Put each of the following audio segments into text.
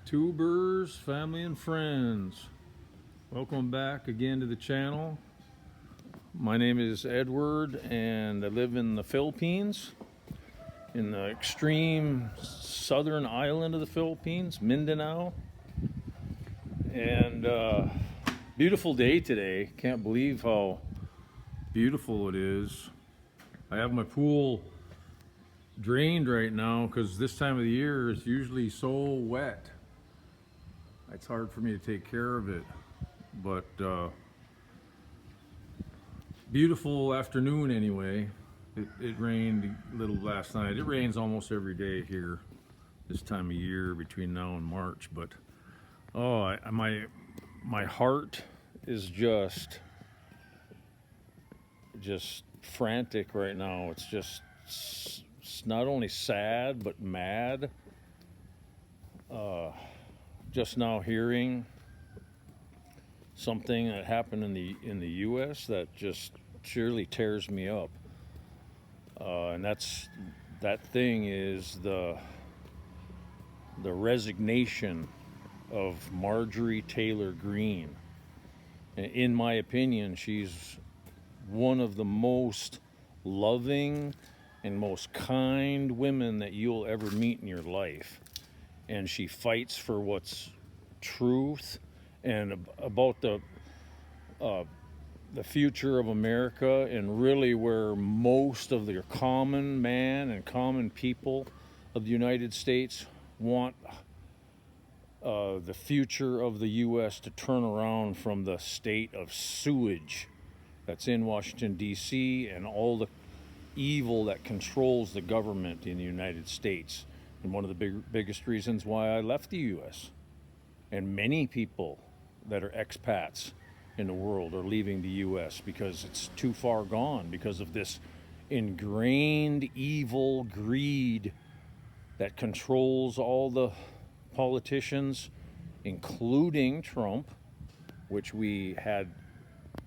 Tubers, family and friends, welcome back again to the channel. My name is Edward and I live in the Philippines, in the extreme southern island of the Philippines, Mindanao. And beautiful day today. Can't believe how beautiful it is. I have my pool drained right now because this time of the year is usually so wet. It's hard for me to take care of it, but beautiful afternoon anyway. It rained a little last night. It rains almost every day here this time of year between now and March, but my heart is just frantic right now. It's not only sad but mad. Just now hearing something that happened in the U.S. that just surely tears me up, and that thing is the resignation of Margery Taylor Greene. In my opinion, she's one of the most loving and most kind women that you'll ever meet in your life. And she fights for what's truth and about the future of America, and really where most of the common man and common people of the United States want the future of the U.S. to turn around from the state of sewage that's in Washington, D.C., and all the evil that controls the government in the United States. And one of the biggest reasons why I left the U.S. And many people that are expats in the world are leaving the U.S. because it's too far gone, because of this ingrained evil greed that controls all the politicians, including Trump, which we had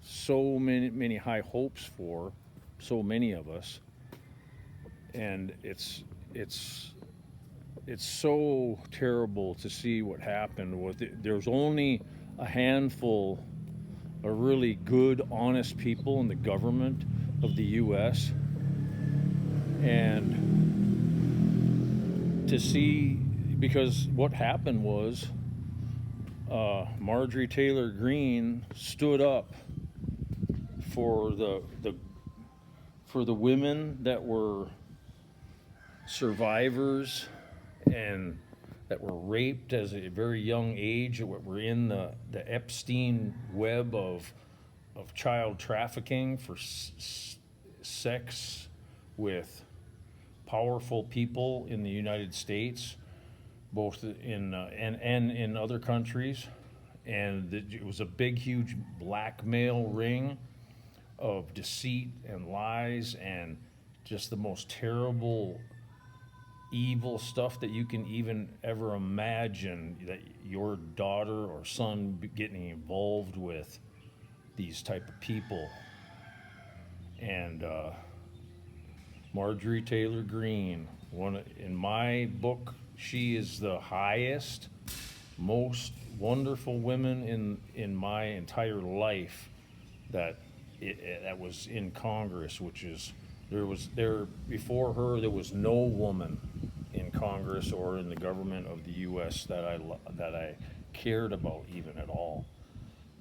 so many high hopes for, so many of us. And it's so terrible to see what happened with it. There's only a handful of really good, honest people in the government of the U.S. And to see, because what happened was Margery Taylor Greene stood up for the women that were survivors and that were raped as a very young age, that were in the Epstein web of child trafficking for sex with powerful people in the United States, both in and in other countries. And it was a big, huge blackmail ring of deceit and lies and just the most terrible, evil stuff that you can even ever imagine, that your daughter or son getting involved with these type of people. And Margery Taylor Greene, in my book, she is the highest, most wonderful women in my entire life that was in Congress, which is, before her there was no woman in Congress or in the government of the U.S. that I cared about even at all.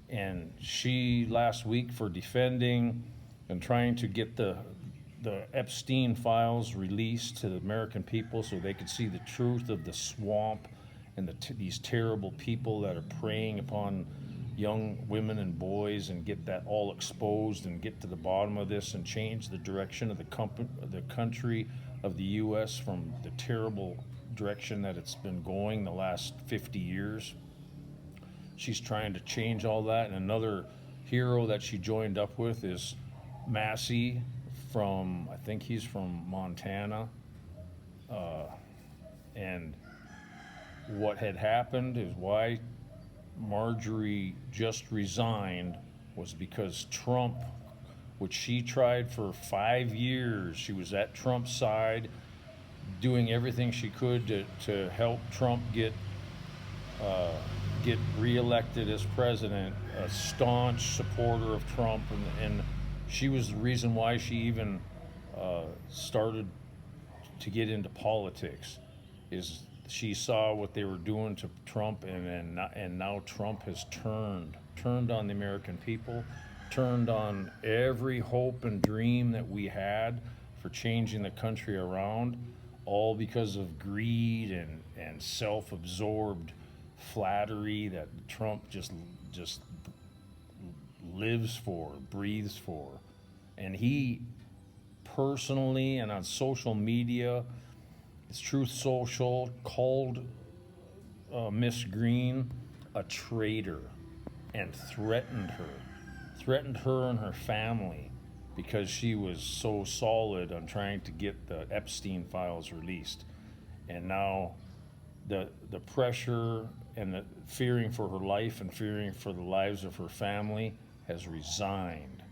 And she last week, for defending and trying to get the Epstein files released to the American people so they could see the truth of the swamp and these terrible people that are preying upon young women and boys, and get that all exposed and get to the bottom of this and change the direction of the country of the U.S. from the terrible direction that it's been going the last 50 years. She's trying to change all that. And another hero that she joined up with is Massey I think he's from Montana. And what had happened is why Margery just resigned was because Trump, which she tried for 5 years, she was at Trump's side, doing everything she could to help Trump get get reelected as president, a staunch supporter of Trump, and she was the reason why she even started to get into politics. Is she saw what they were doing to Trump, and now Trump has turned on the American people, turned on every hope and dream that we had for changing the country around, all because of greed and self-absorbed flattery that Trump just lives for, breathes for. And he personally and on social media, it's Truth Social, called Miss Green a traitor and threatened her and her family because she was so solid on trying to get the Epstein files released. And now the pressure and the fearing for her life and fearing for the lives of her family has resigned.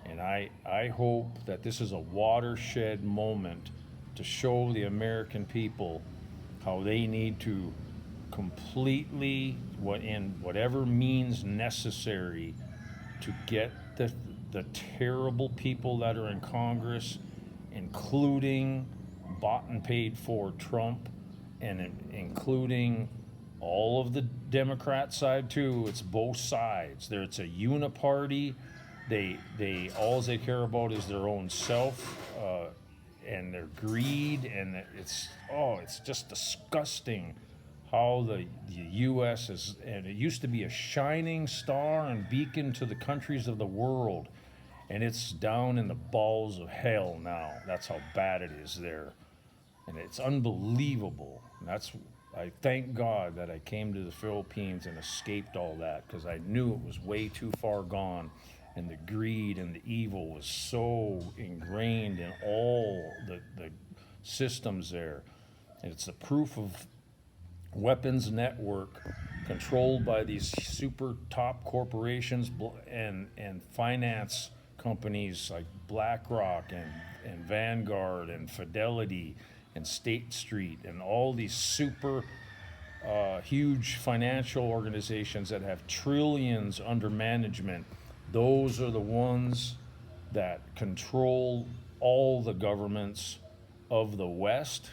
And I hope that this is a watershed moment to show the American people how they need to completely, in whatever means necessary, to get the terrible people that are in Congress, including bought and paid for Trump, and including all of the Democrat side too. It's both sides. It's a uniparty. They all they care about is their own self and their greed, and it's just disgusting how the U.S. is, and it used to be a shining star and beacon to the countries of the world, and it's down in the balls of hell now. That's how bad it is there, and it's unbelievable. And I thank God that I came to the Philippines and escaped all that, because I knew it was way too far gone, and the greed and the evil was so ingrained in all the systems there. And it's the proof of weapons network controlled by these super top corporations and finance companies like BlackRock and Vanguard and Fidelity and State Street and all these super huge financial organizations that have trillions under management. Those are the ones that control all the governments of the West,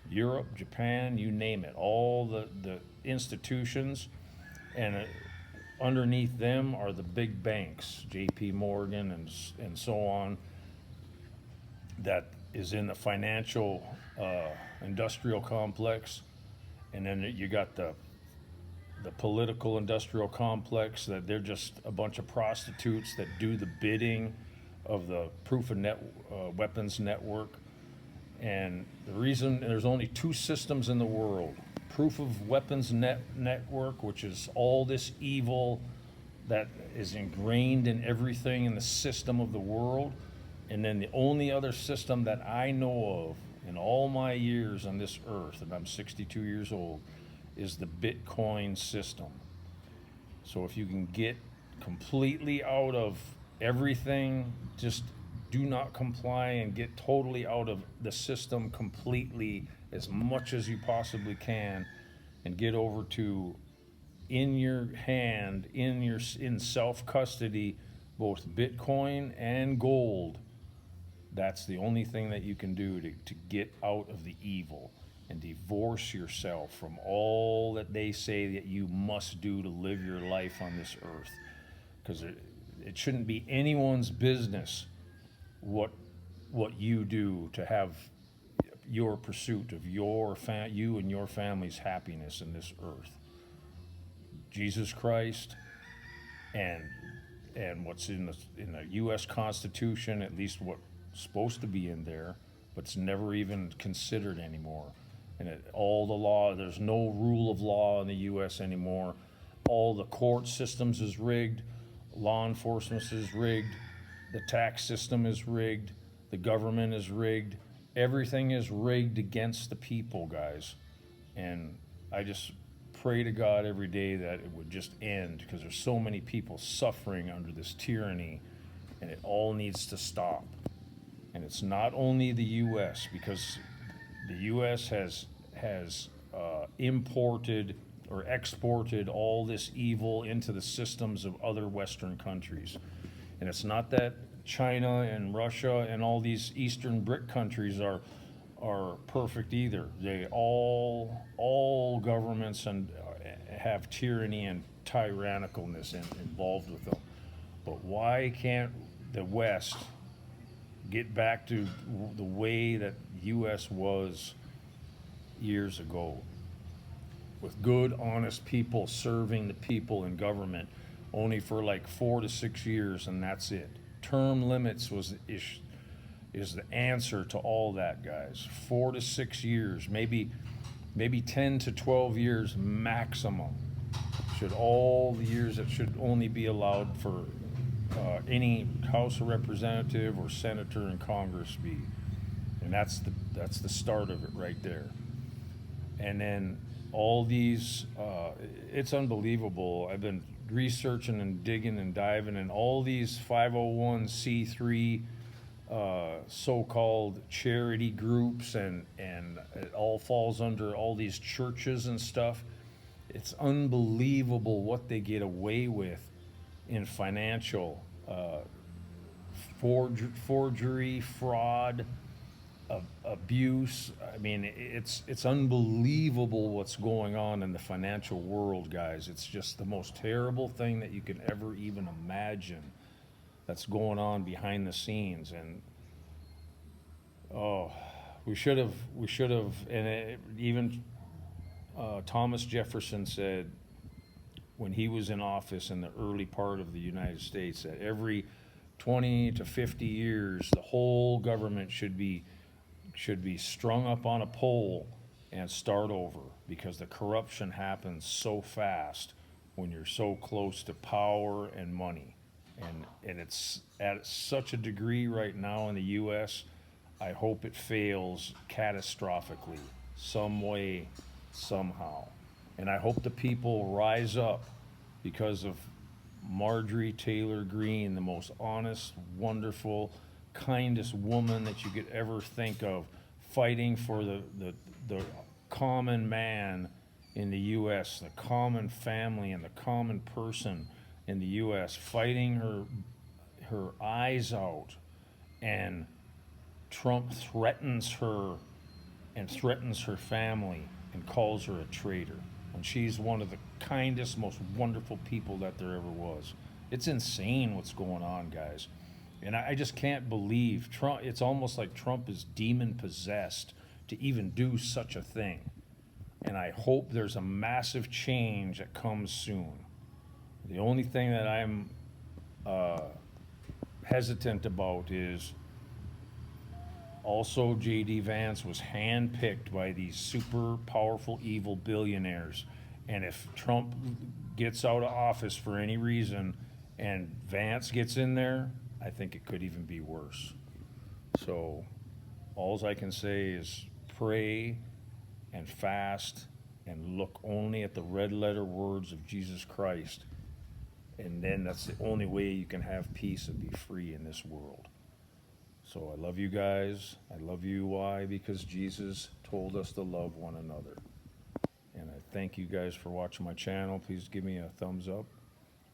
Europe, Japan, you name it, all the institutions, and underneath them are the big banks, J.P. Morgan and so on, that is in the financial industrial complex. And then you got the political industrial complex, that they're just a bunch of prostitutes that do the bidding of the proof of weapons network. And the reason there's only two systems in the world: proof of weapons network, which is all this evil that is ingrained in everything in the system of the world, and then the only other system that I know of in all my years on this earth, and I'm 62 years old, is the Bitcoin system. So if you can get completely out of everything, just do not comply and get totally out of the system completely as much as you possibly can, and get over to in your hand, in self-custody, both Bitcoin and gold. That's the only thing that you can do to get out of the evil and divorce yourself from all that they say that you must do to live your life on this earth. Because it shouldn't be anyone's business what you do to have your pursuit of you and your family's happiness in this earth. Jesus Christ and what's in the U.S. Constitution, at least what's supposed to be in there, but it's never even considered anymore. And all the law, there's no rule of law in the U.S. anymore. All the court systems is rigged, law enforcement is rigged, the tax system is rigged, the government is rigged. Everything is rigged against the people, guys. And I just pray to God every day that it would just end, because there's so many people suffering under this tyranny, and it all needs to stop. And it's not only the U.S., because the U.S. has imported or exported all this evil into the systems of other Western countries. And it's not that China and Russia and all these Eastern BRIC countries are perfect either. They all governments and have tyranny and tyrannicalness involved with them. But why can't the West get back to the way that U.S. was years ago, with good, honest people serving the people in government, only for like 4 to 6 years, and that's it. Term limits is the answer to all that, guys. 4 to 6 years, maybe 10 to 12 years maximum. Should all the years that should only be allowed for any House of Representative or Senator in Congress be, and that's the start of it right there. And then all these, it's unbelievable. I've been researching and digging and diving, and all these 501c3 so-called charity groups, and it all falls under all these churches and stuff. It's unbelievable what they get away with in financial forgery, fraud, abuse. I mean, it's unbelievable what's going on in the financial world, guys. It's just the most terrible thing that you can ever even imagine that's going on behind the scenes. And we should have, and even Thomas Jefferson said when he was in office in the early part of the United States that every 20 to 50 years the whole government should be strung up on a pole and start over, because the corruption happens so fast when you're so close to power and money. And it's at such a degree right now in the U.S., I hope it fails catastrophically, some way, somehow. And I hope the people rise up because of Margery Taylor Greene, the most honest, wonderful, kindest woman that you could ever think of, fighting for the common man in the U.S., the common family and the common person in the U.S., fighting her eyes out, and Trump threatens her and threatens her family and calls her a traitor. And she's one of the kindest, most wonderful people that there ever was. It's insane what's going on, guys. And I just can't believe Trump. It's almost like Trump is demon possessed to even do such a thing. And I hope there's a massive change that comes soon. The only thing that I'm hesitant about is also J.D. Vance was handpicked by these super powerful evil billionaires. And if Trump gets out of office for any reason and Vance gets in there, I think it could even be worse. So all I can say is pray and fast and look only at the red letter words of Jesus Christ. And then that's the only way you can have peace and be free in this world. So I love you guys. I love you. Why? Because Jesus told us to love one another. And I thank you guys for watching my channel. Please give me a thumbs up.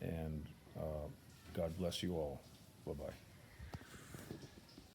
And God bless you all. Bye-bye.